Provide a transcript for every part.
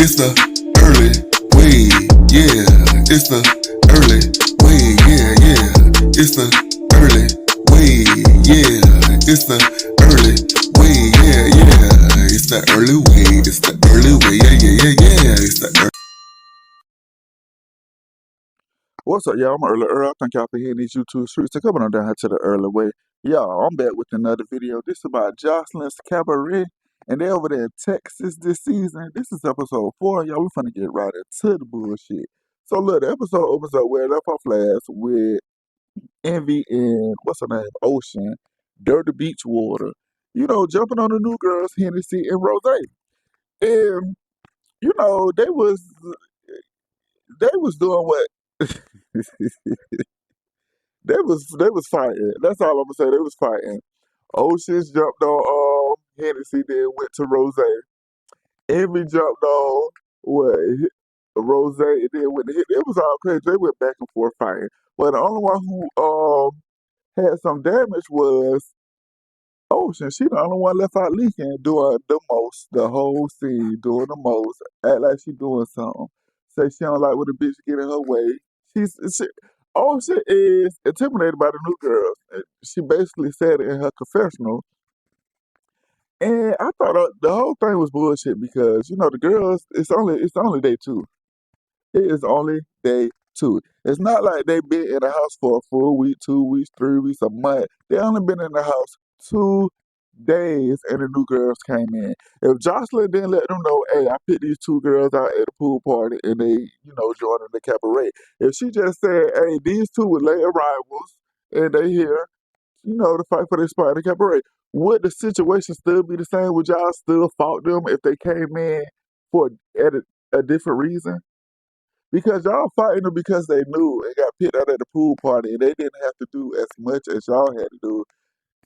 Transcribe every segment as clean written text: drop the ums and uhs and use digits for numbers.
It's the early way, yeah. It's the early way, yeah, yeah. It's the early way, yeah. It's the early way, yeah, yeah. It's the early way, it's the early way, yeah, yeah, yeah, yeah. It's the early. What's up, y'all? I'm Earl. Thank y'all for hitting these YouTube streets and coming on down here to the early way. Y'all, I'm back with another video. This is about Joseline Cabaret, and they over there in Texas this season. This is episode 4, y'all. We finna get right into the bullshit. So look, the episode opens up where it left off last with Envy and what's her name, Ocean, Dirty Beach Water. You know, jumping on the new girls, Hennessy and Rose. And you know, they was doing what. They was fighting. That's all I'm gonna say. They was fighting. Oceans jumped on Hennessy, then went to Rose. Envy jumped on what Rose, and then went to hit. It was all crazy. They went back and forth fighting. But the only one who had some damage was Ocean. She the only one left out leaking, doing the most, the whole scene, doing the most, act like she doing something. Say she don't like when the bitch get in her way. She Ocean is intimidated by the new girls. She basically said it in her confessional. And I thought the whole thing was bullshit because, you know, the girls, it's only day 2. It is only day 2. It's not like they've been in the house for a full week, 2 weeks, 3 weeks, a month. They only been in the house 2 days and the new girls came in. If Joseline didn't let them know, hey, I picked these 2 girls out at the pool party and they, you know, joining the cabaret. If she just said, hey, these 2 were late arrivals and they here, you know, to fight for their spot in the cabaret, would the situation still be the same? Would y'all still fault them if they came in for a different reason? Because y'all fighting them because they knew and got picked out at the pool party and they didn't have to do as much as y'all had to do.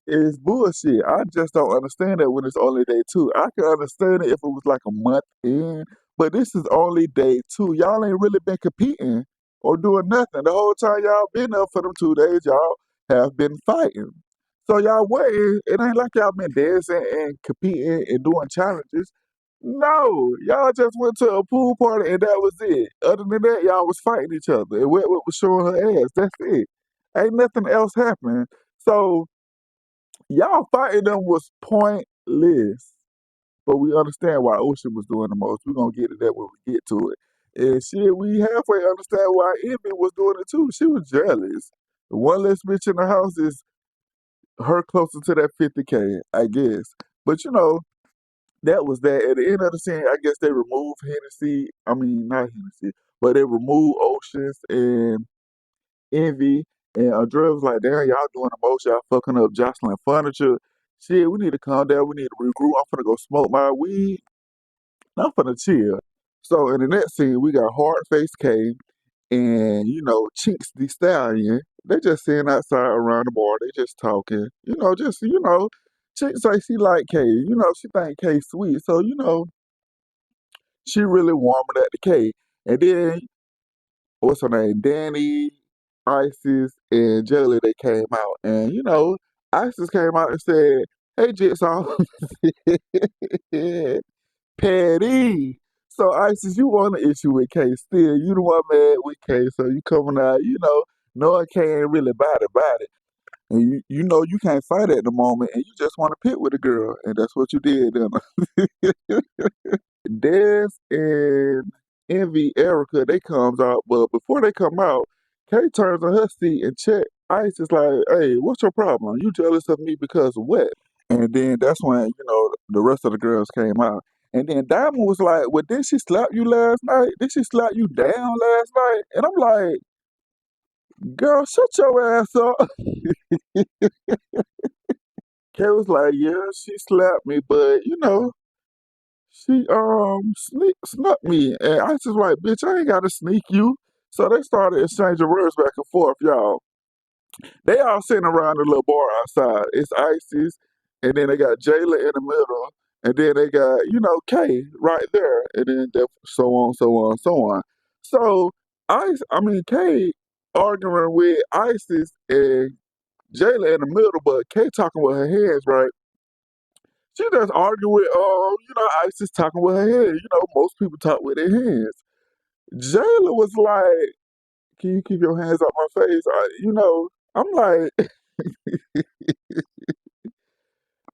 It's bullshit. I just don't understand that when it's only day 2. I can understand it if it was like a month in, but this is only day 2. Y'all ain't really been competing or doing nothing. The whole time y'all been up for them 2 days, y'all have been fighting. So y'all waiting. It ain't like y'all been dancing and competing and doing challenges. No, y'all just went to a pool party and that was it. Other than that, y'all was fighting each other. And Wetwet was showing her ass. That's it. Ain't nothing else happening. So y'all fighting them was pointless. But we understand why Ocean was doing the most. We're gonna get to that when we get to it. And shit, we halfway understand why Envy was doing it too. She was jealous. The one less bitch in the house is her closer to that 50K, I guess. But you know, that was that. At the end of the scene, I guess they removed Hennessy. I mean, not Hennessy, but they removed Oceans and Envy. And Andrea was like, damn, y'all doing the most. Y'all fucking up Joseline furniture. Shit, we need to calm down. We need to regroup. I'm finna go smoke my weed. I'm finna chill. So in the next scene, we got Hard Face K and, you know, Chinks the Stallion. They just sitting outside around the bar. They just talking. Chinks say she like K. You know, she think K sweet. So, you know, she really warming at the K. And then, what's her name? Danny, Isis, and Jelly, they came out. And, you know, Isis came out and said, hey, Jigsaw. Petty. So Isis, you want an issue with K still. You the one mad with K, so you coming out, you know, knowing K ain't really about it. And you know you can't fight at the moment and you just want to pit with a girl. And that's what you did, then. Des and Envy Erica, they comes out, but before they come out, Kay turns on her seat and check. Ice is like, hey, what's your problem? You jealous of me because of what? And then that's when, you know, the rest of the girls came out. And then Diamond was like, well, did she slap you last night? Did she slap you down last night? And I'm like, girl, shut your ass up. Kay was like, yeah, she slapped me, but, you know, she snuck me. And I just like, bitch, I ain't gotta sneak you. So they started exchanging words back and forth, y'all. They all sitting around the little bar outside. It's Isis, and then they got Jayla in the middle, and then they got, you know, Kay right there, and then so on, so on, so on. So Kay arguing with Isis and Jayla in the middle, but Kay talking with her hands, right? She just argued with Isis talking with her head. Most people talk with their hands. Jayla was like, "Can you keep your hands off my face?" I'm like,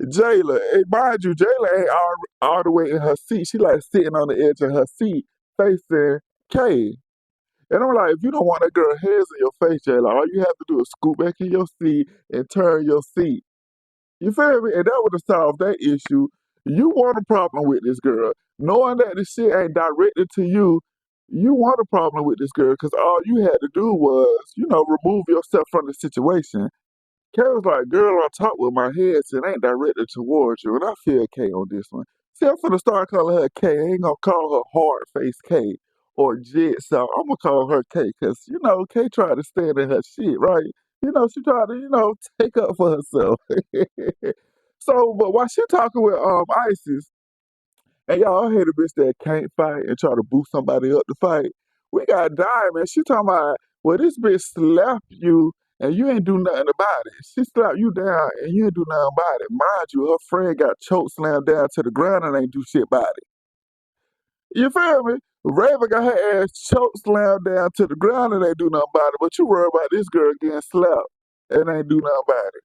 Jayla, mind you, Jayla ain't all the way in her seat. She like sitting on the edge of her seat, facing Kay. And I'm like, if you don't want that girl hands in your face, Jayla, all you have to do is scoot back in your seat and turn your seat. You feel me? And that would have solved that issue. You want a problem with this girl. Knowing that this shit ain't directed to you, you want a problem with this girl because all you had to do was, remove yourself from the situation. Kay was like, girl, I talk with my head, so it ain't directed towards you. And I feel Kay on this one. See, I'm finna start calling her Kay. I ain't gonna call her hard face Kay or Jigsaw. I'm gonna call her Kay because, Kay tried to stand in her shit, right? She tried to, take up for herself. So, but while she talking with Isis, and y'all hate a bitch that can't fight and try to boost somebody up to fight. We got Diamond. She talking about, well, this bitch slapped you and you ain't do nothing about it. She slapped you down and you ain't do nothing about it. Mind you, her friend got choke slammed down to the ground and ain't do shit about it. You feel me? Raven got her ass choke slammed down to the ground and ain't do nothing about it. But you worry about this girl getting slapped and ain't do nothing about it.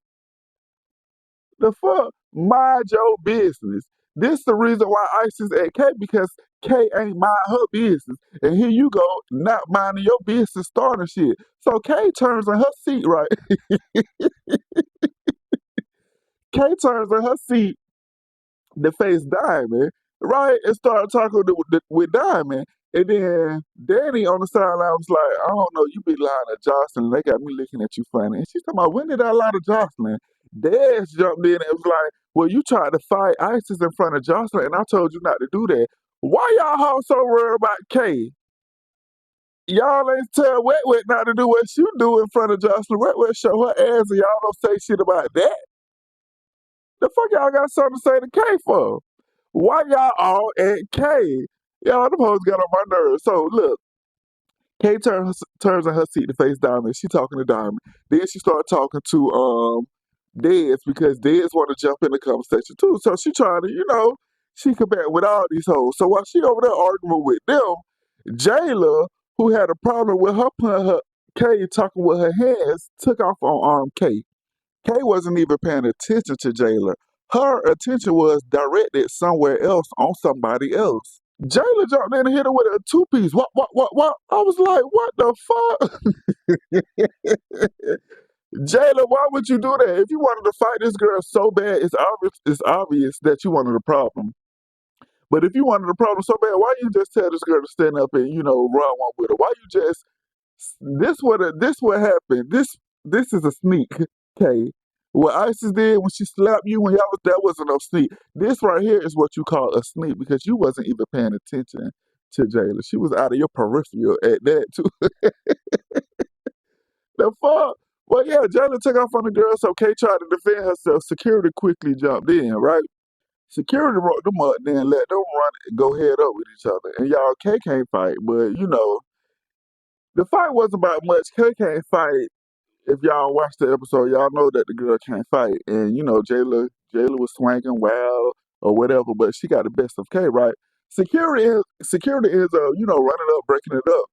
The fuck? Mind your business. This the reason why Isis at K because K ain't mind her business. And here you go, not minding your business, starting shit. So K turns in her seat, right? K turns in her seat to face Diamond, right? And start talking with Diamond. And then Danny on the sideline was like, I don't know, you be lying to Jocelyn. They got me looking at you funny. And she's talking about, when did I lie to Jocelyn? Dez jumped in and was like, well, you tried to fight Isis in front of Jocelyn, and I told you not to do that. Why y'all all so worried about Kay? Y'all ain't tell Wetwet not to do what you do in front of Jocelyn. Wetwet show her ass and y'all don't say shit about that. The fuck y'all got something to say to Kay for? Why y'all all at Kay? Y'all, them hoes got on my nerves. So look, Kay turns in her seat to face Diamond. She talking to Diamond. Then she started talking to Dez because Dez want to jump in the conversation too. So she trying to, she combat with all these hoes. So while she over there arguing with them, Jayla, who had a problem with her putting her Kay talking with her hands, took off on Kay. Kay wasn't even paying attention to Jayla. Her attention was directed somewhere else on somebody else. Jayla jumped in and hit her with a two-piece. What? I was like, what the fuck? Jayla, why would you do that? If you wanted to fight this girl so bad, it's obvious that you wanted a problem. But if you wanted a problem so bad, why you just tell this girl to stand up and, run one with her? Why you just this what happened. This is a sneak, okay? What Isis did when she slapped you when y'all was that wasn't no sneak. This right here is what you call a sneak because you wasn't even paying attention to Jayla. She was out of your peripheral at that too. The fuck? Well, yeah, Jayla took off on the girl, so Kay tried to defend herself. Security quickly jumped in, right? Security brought them up, then let them run and go head up with each other. And y'all, Kay can't fight, but the fight wasn't about much. Kay can't fight. If y'all watch the episode, y'all know that the girl can't fight. And Jayla was swinging wild or whatever, but she got the best of Kay, right? Security is running up, breaking it up.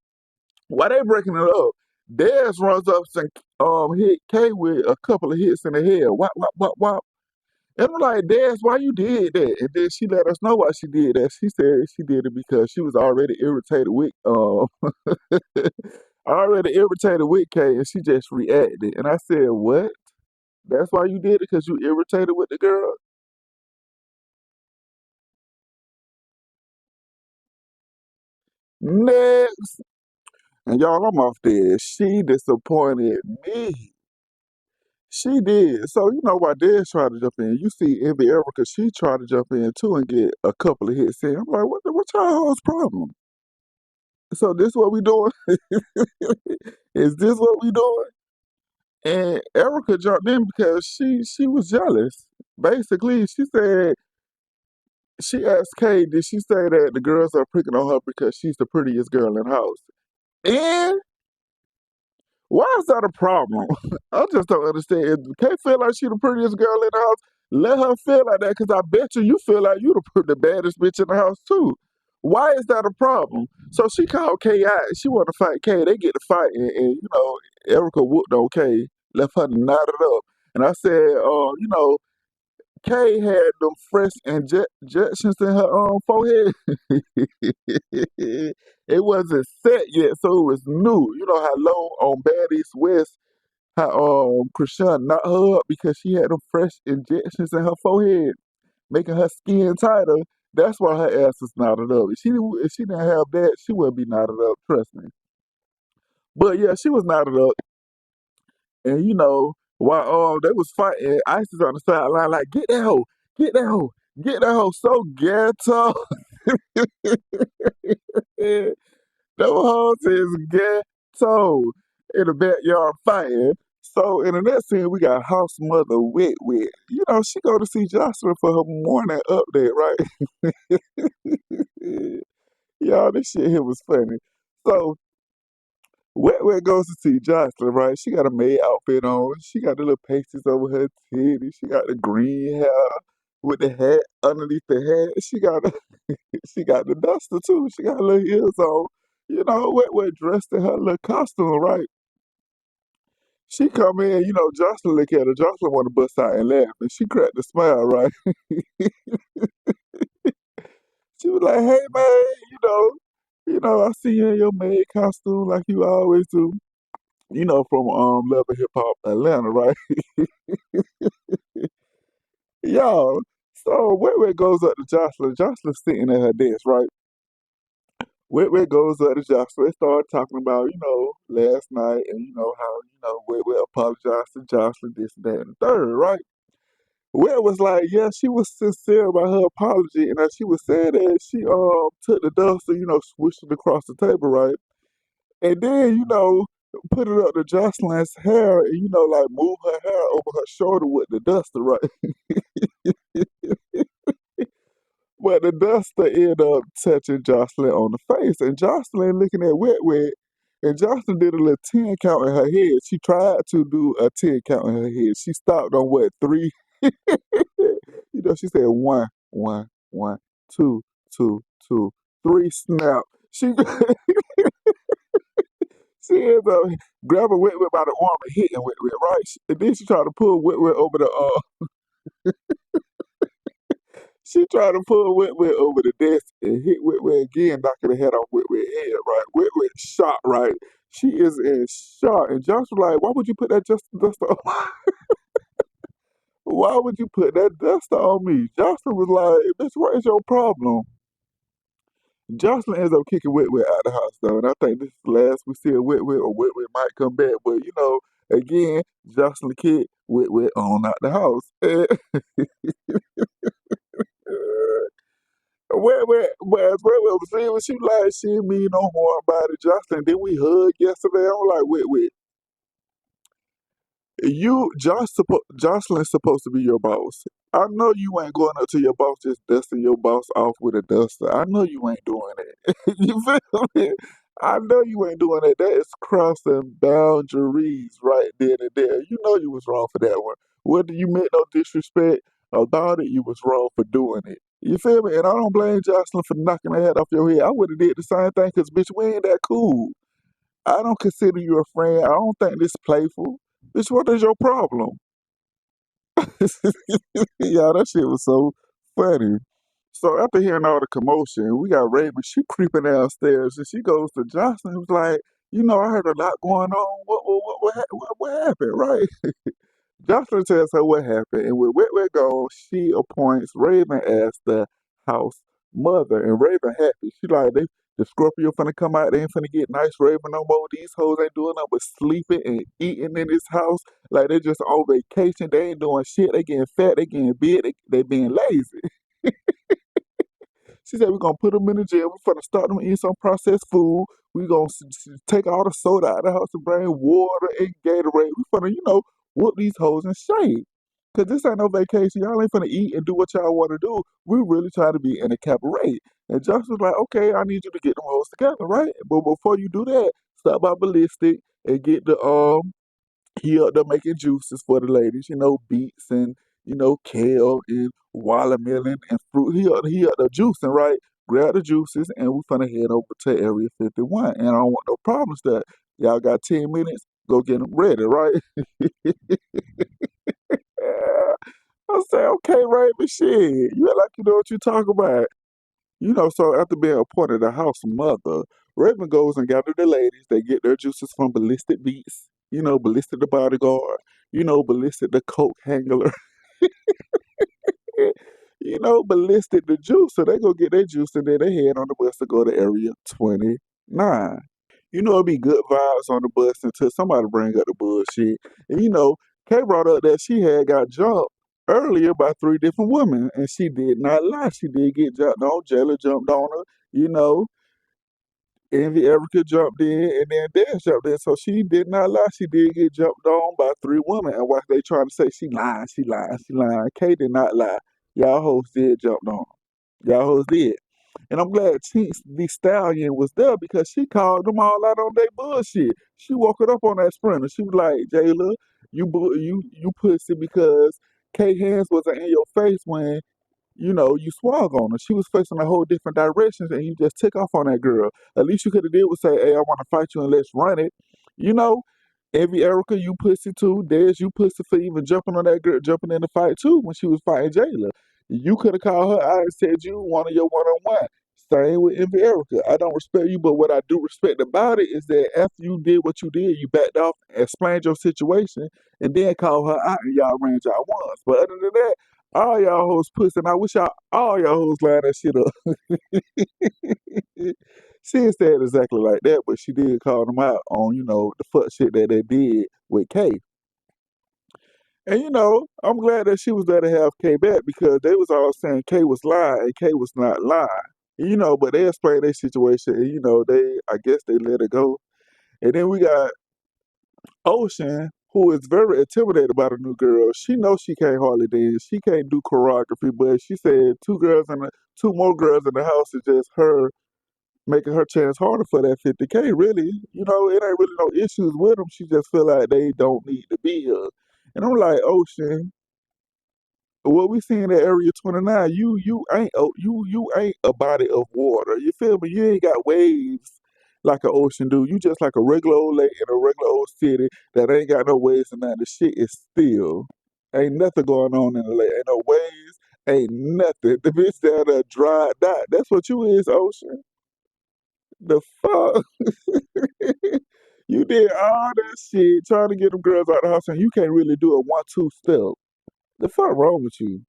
While they breaking it up, Dez runs up and hit Kay with a couple of hits in the head. Wop. And I'm like, Dez, why you did that? And then she let us know why she did that. She said she did it because she was already irritated with already irritated with Kay, and she just reacted. And I said, what? That's why you did it? Because you irritated with the girl? Next. And y'all, I'm off there. She disappointed me. She did. So, why Dez tried to jump in. You see Envy Erica, she tried to jump in too and get a couple of hits in. I'm like, what's y'all's problem? So this what we doing? Is this what we doing? And Erica jumped in because she was jealous. Basically, she asked Kay, did she say that the girls are picking on her because she's the prettiest girl in the house? And why is that a problem? I just don't understand. If Kay feel like she the prettiest girl in the house, Let her feel like that, cause I bet you feel like you the baddest bitch in the house too. Why is that a problem? So she called Kay out. She want to fight Kay. They get to fight, and Erica whooped on Kay, left her knotted up. And I said, Kay had them fresh injections in her forehead. It wasn't set yet, so it was new. You know how low on Baddies West, how Krishan knocked her up because she had them fresh injections in her forehead, making her skin tighter. That's why her ass is knotted up. If she didn't have that, she wouldn't be knotted up. Trust me. But yeah, she was knotted up, and while they was fighting, Ice is on the sideline like, get that hoe, get that hoe, get that hoe. So ghetto. Them hoes is ghetto in the backyard fighting. So in the next scene, we got house mother Wetwet. She go to see Jocelyn for her morning update, right? Y'all, this shit here was funny. So Wetwet goes to see Jocelyn, right? She got a maid outfit on. She got the little pasties over her titties. She got the green hair with the hat underneath the hat. She got the duster too. She got her little heels on. Wetwet dressed in her little costume, right? She come in, Jocelyn look at her. Jocelyn want to bust out and laugh, and she cracked a smile, right? She was like, "Hey man, I see you in your maid costume like you always do. From Love and Hip Hop Atlanta, right? Y'all." So Wetwet goes up to Jocelyn. Jocelyn's sitting at her desk, right? Wetwet goes up to Jocelyn. They start talking about, last night and how, Wetwet apologized to Jocelyn, this, that, and the third, right? Wetwet was like, yeah, she was sincere about her apology, and as she was saying that, she took the duster, swished it across the table, right? And then, put it up to Jocelyn's hair and, like move her hair over her shoulder with the duster, right? But the duster ended up touching Jocelyn on the face, and Jocelyn looking at Wetwet, and Jocelyn did a little 10 count in her head. She tried to do a 10 count in her head. She stopped on what, three? She said one, one, one, two, two, two, three, snap. She she ends up grabbing Wetwet by the arm and hitting Wetwet, right? And then she tried to pull Wetwet over she tried to pull Wetwet over the desk and hit Wetwet again, knocking the head off Wetwet's head, right? Wetwet shot, right? She is in shock. And Josh was like, why would you put that duster on? Why would you put that duster on me? Jocelyn was like, bitch, what is your problem? Jocelyn ends up kicking Wetwet out of the house, though. And I think this is the last we see of Wetwet, or Wetwet might come back. But, again, Jocelyn kicked Wetwet on out the house. Wetwet was leaving, she was like, she didn't mean no harm by it, Jocelyn. Then we hugged yesterday. I'm like, Wetwet, Jocelyn's supposed to be your boss. I know you ain't going up to your boss just dusting your boss off with a duster. I know you ain't doing it. You feel me? I know you ain't doing it. That is crossing boundaries right then and there. You know you was wrong for that one. Whether you meant no disrespect about it, you was wrong for doing it. You feel me? And I don't blame Jocelyn for knocking her head off your head. I would have did the same thing because, bitch, we ain't that cool. I don't consider you a friend. I don't think this playful. Bitch, what is your problem? Yeah, that shit was so funny. So after hearing all the commotion, we got Raven. She creeping downstairs, and she goes to Jocelyn. Who's like, I heard a lot going on. What happened, right? Jocelyn tells her what happened, and with Wetwet gone, she appoints Raven as the house mother, and Raven happy. She like, the Scorpio finna come out, they ain't finna get nice Raven no more. These hoes ain't doing nothing but sleeping and eating in this house. Like they just on vacation, they ain't doing shit, they getting fat, they getting big, they being lazy. She said, we're going to put them in the jail. We're going to start them eating some processed food. We're going to take all the soda out of the house and bring water and Gatorade. We're going to, whoop these hoes in shape. Because this ain't no vacation. Y'all ain't finna eat and do what y'all want to do. We really try to be in a cabaret. And Josh was like, okay, I need you to get them hoes together, right? But before you do that, stop by Ballistic and get the, he up there making juices for the ladies, beets and kale and watermelon and fruit. He up the juicing, right? Grab the juices and we finna head over to Area 51. And I don't want no problems there. Y'all got 10 minutes, go get them ready, right? I say, okay, Raven, shit. You act like you know what you talk about. So after being appointed a house mother, Raven goes and gather the ladies. They get their juices from Ballistic Beats, Ballistic the Bodyguard, Ballistic the Coke Handler, Ballistic the Juice. So they go get their juice and then they head on the bus to go to Area 29. It'd be good vibes on the bus until somebody bring up the bullshit. And Kay brought up that she had got jumped earlier by 3 different women, and she did not lie. She did get jumped on. Jayla jumped on her. Envy Erica jumped in, and then Dash jumped in. So she did not lie. She did get jumped on by 3 women. And what they trying to say, she lying, she lying, she lying. Kay did not lie. Y'all hoes did jump on her. Y'all hoes did. And I'm glad Chinks the Stallion was there because she called them all out on their bullshit. She woke it up on that sprinter. She was like, Jayla, you pussy because K Hands wasn't in your face when you swung on her. She was facing a whole different direction and you just took off on that girl. At least you could have did was say, hey, I want to fight you and let's run it. You know, Every Erica, you pussy too. Dez, you pussy for even jumping on that girl, jumping in the fight too when she was fighting Jayla. You could have called her out and said you wanted your one-on-one. Same with Envy Erica. I don't respect you, but what I do respect about it is that after you did what you did, you backed off, explained your situation, and then called her out and y'all ran y'all once. But other than that, all y'all hoes pussy, and I wish all y'all hoes line that shit up. She didn't say it exactly like that, but she did call them out on, the fuck shit that they did with Kay. And I'm glad that she was there to have Kay back because they was all saying Kay was lying and Kay was not lying. But they explained their situation and I guess they let it go. And then we got Ocean, who is very intimidated by the new girl. She knows she can't hardly dance. She can't do choreography, but she said two more girls in the house is just her making her chance harder for that 50K. Really, it ain't really no issues with them. She just feel like they don't need to be here. And I'm like, Ocean, what we seeing at Area 29, you ain't a body of water. You feel me? You ain't got waves like an ocean do. You just like a regular old lake in a regular old city that ain't got no waves and nothing. The shit is still. Ain't nothing going on in the lake. Ain't no waves. Ain't nothing. The bitch down there dry dot. That's what you is, Ocean. The fuck? You did all that shit trying to get them girls out of the house and you can't really do a 1-2 step. The fuck wrong with you?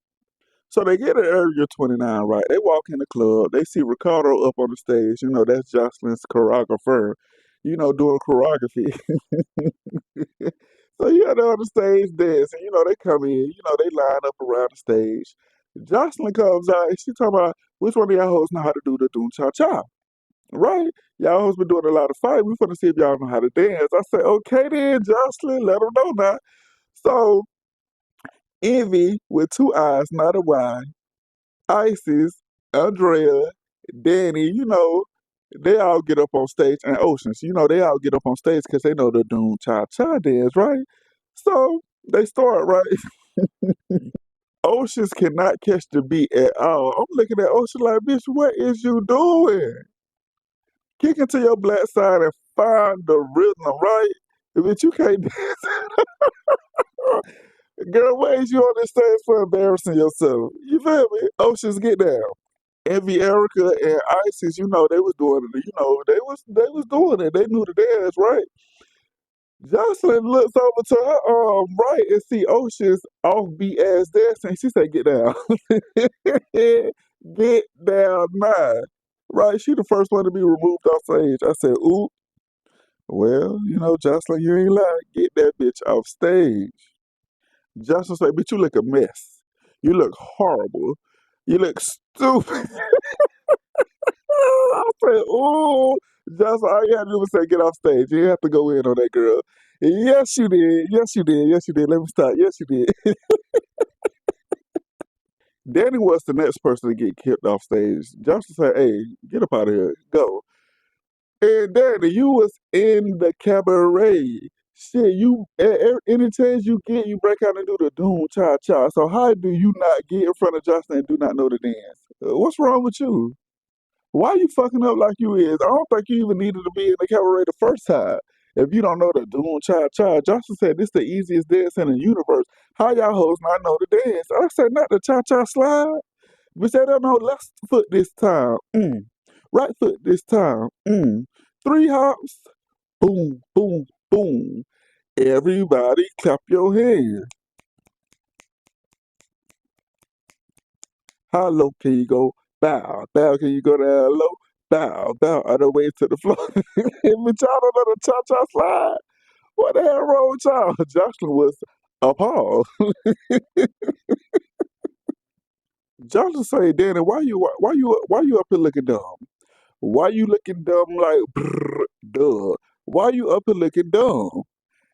So they get at Area 29, right? They walk in the club. They see Ricardo up on the stage. That's Joseline's choreographer, doing choreography. So, they're on the stage dancing. They come in. They line up around the stage. Jocelyn comes out and she talking about which one of y'all hoes know how to do the doom cha cha. Right? Y'all hoes been doing a lot of fight. We finna see if y'all know how to dance. I said, okay then, Jocelyn, let them know now. So, Envy with 2 eyes, not a Y, Isis, Andrea, Danny, they all get up on stage, and Oceans, they all get up on stage because they know the Doom Cha Cha dance, right? So they start, right? Oceans cannot catch the beat at all. I'm looking at Ocean like, bitch, what is you doing? Kick into your black side and find the rhythm, right? Bitch, you can't dance. Girl, what is you on this stage for embarrassing yourself? You feel me? Oceans, get down. Envy Erica and Isis, they was doing it. They was doing it. They knew the dance, right? Jocelyn looks over to her right and see Ocean's offbeat ass dancing. She said, "Get down, get down now." Right? She the first one to be removed off stage. I said, "Ooh, well, Jocelyn, you ain't lying. Get that bitch off stage." Jocelyn said, "Bitch, you look a mess. You look horrible. You look stupid." I said, "Ooh, just all you had to do was say get off stage. You didn't have to go in on that girl." Yes, you did. Yes, you did. Yes, you did. Let me stop. Yes, you did. Danny was the next person to get kicked off stage. Johnson said, "Hey, get up out of here. Go." And Danny, you was in the cabaret. Shit, any chance you get, you break out and do the Doom Cha Cha. So how do you not get in front of Jocelyn and do not know the dance? What's wrong with you? Why you fucking up like you is? I don't think you even needed to be in the cabaret the first time. If you don't know the Doom Cha Cha, Jocelyn said this the easiest dance in the universe. How y'all hoes not know the dance? I said not the Cha Cha slide. We said no, left foot this time. Right foot this time. 3 hops. Boom, boom, boom. Everybody clap your hands. How low can you go? Bow, bow, can you go down low? Bow, bow, all the way to the floor. If y'all don't know the cha-cha slide, what the hell wrong with y'all? Jocelyn was appalled. Jocelyn say, Danny, why you up here looking dumb? Why you looking dumb like duh? Why you up here looking dumb?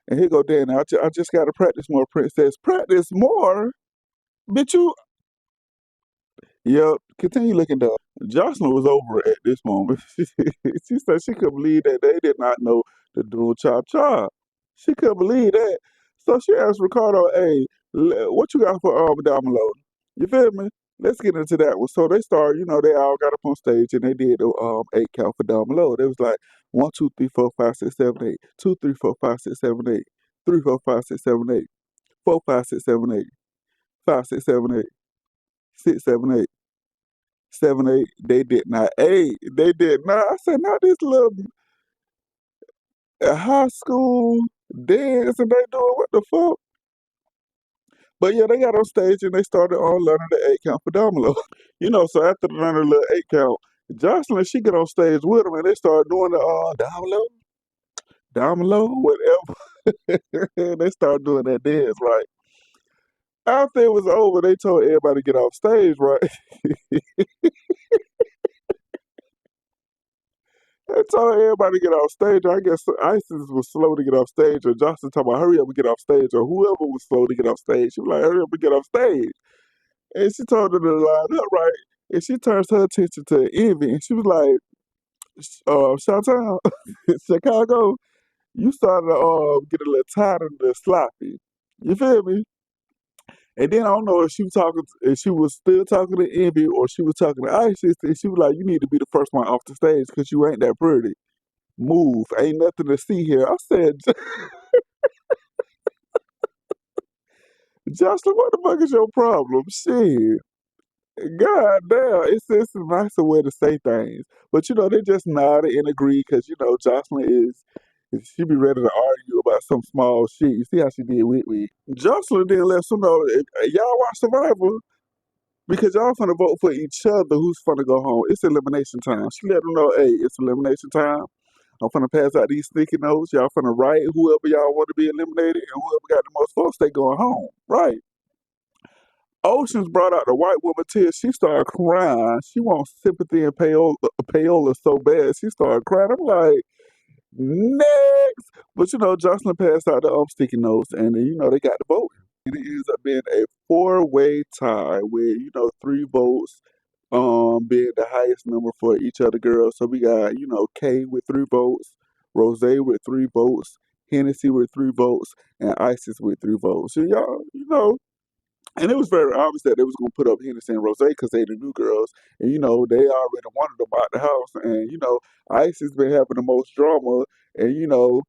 And here go Danny, I just gotta practice more, princess. Practice more? Bitch, yep, continue looking dumb. Jocelyn was over it at this moment. She said she couldn't believe that they did not know the dual chop chop. She couldn't believe that. So she asked Ricardo, hey, what you got for Domino? You feel me? Let's get into that one. So they started, they all got up on stage and they did the 8 count for Domino. It was like 1, 2, 3, 4, 5, 6, 7, 8. 2, 3, 4, 5, 6, 7, 8. 3, 4, 5, 6, 7, 8. 4, 5, 6, 7, 8. 5, 6, 7, 8. 6, 7, 8. 7, 8. They did not. 8. They did not. I said, not this little high school dance and they doing what the fuck? But yeah, they got on stage and they started on learning the 8 count for Domino. So after learning the little 8 count, Jocelyn, she get on stage with them and they start doing the Domino, whatever. They start doing that dance, right? After it was over, they told everybody to get off stage, right? They told everybody to get off stage. I guess Isis was slow to get off stage, or Jocelyn talking about hurry up and get off stage, or whoever was slow to get off stage. She was like, hurry up and get off stage. And she told her to line up, right? And she turns her attention to Envy, and she was like, Chantal, Chicago, you started to get a little tired of the sloppy. You feel me? And then I don't know if she was still talking to Envy or she was talking to Isis, and she was like, you need to be the first one off the stage because you ain't that pretty. Move. Ain't nothing to see here. I said, Jocelyn, what the fuck is your problem? Shit. God damn. It's a nicer way to say things. But, they just nodded and agreed because, Jocelyn she be ready to argue about some small shit. You see how she did with me. Jocelyn didn't let them know, y'all watch Survivor because y'all finna vote for each other who's finna go home. It's elimination time. She let them know, hey, it's elimination time. I'm finna pass out these sticky notes. Y'all finna write whoever y'all want to be eliminated, and whoever got the most votes, they going home. Right. Oceans brought out the white woman tears. She started crying. She wants sympathy and payola so bad. She started crying. I'm like, next. But Jocelyn passed out the sticky notes, and they got the vote. And it ends up being a 4-way tie with 3 votes being the highest number for each other girls. So we got, Kay with 3 votes, Rose with 3 votes, Hennessy with 3 votes, and Isis with 3 votes. So y'all, and it was very obvious that they was gonna put up Hennessy and Rose because they the new girls. And they already wanted them out the house. And Isis been having the most drama, and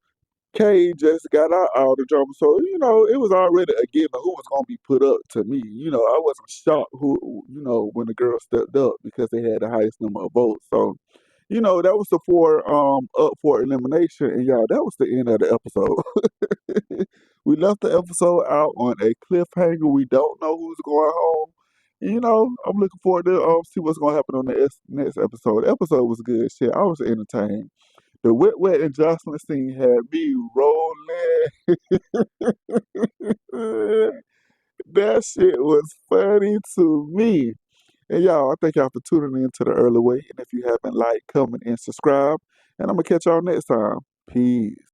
Kay just got out all the drama. So, it was already a given who was going to be put up to me. I wasn't shocked when the girls stepped up because they had the highest number of votes. So, that was the 4 up for elimination. And y'all, that was the end of the episode. We left the episode out on a cliffhanger. We don't know who's going home. I'm looking forward to see what's going to happen on the next episode. The episode was good. Shit, I was entertained. The Wetwet and Joseline scene had me rolling. That shit was funny to me. And y'all, I thank y'all for tuning in to the early way. And if you haven't, like, comment, and subscribe. And I'm going to catch y'all next time. Peace.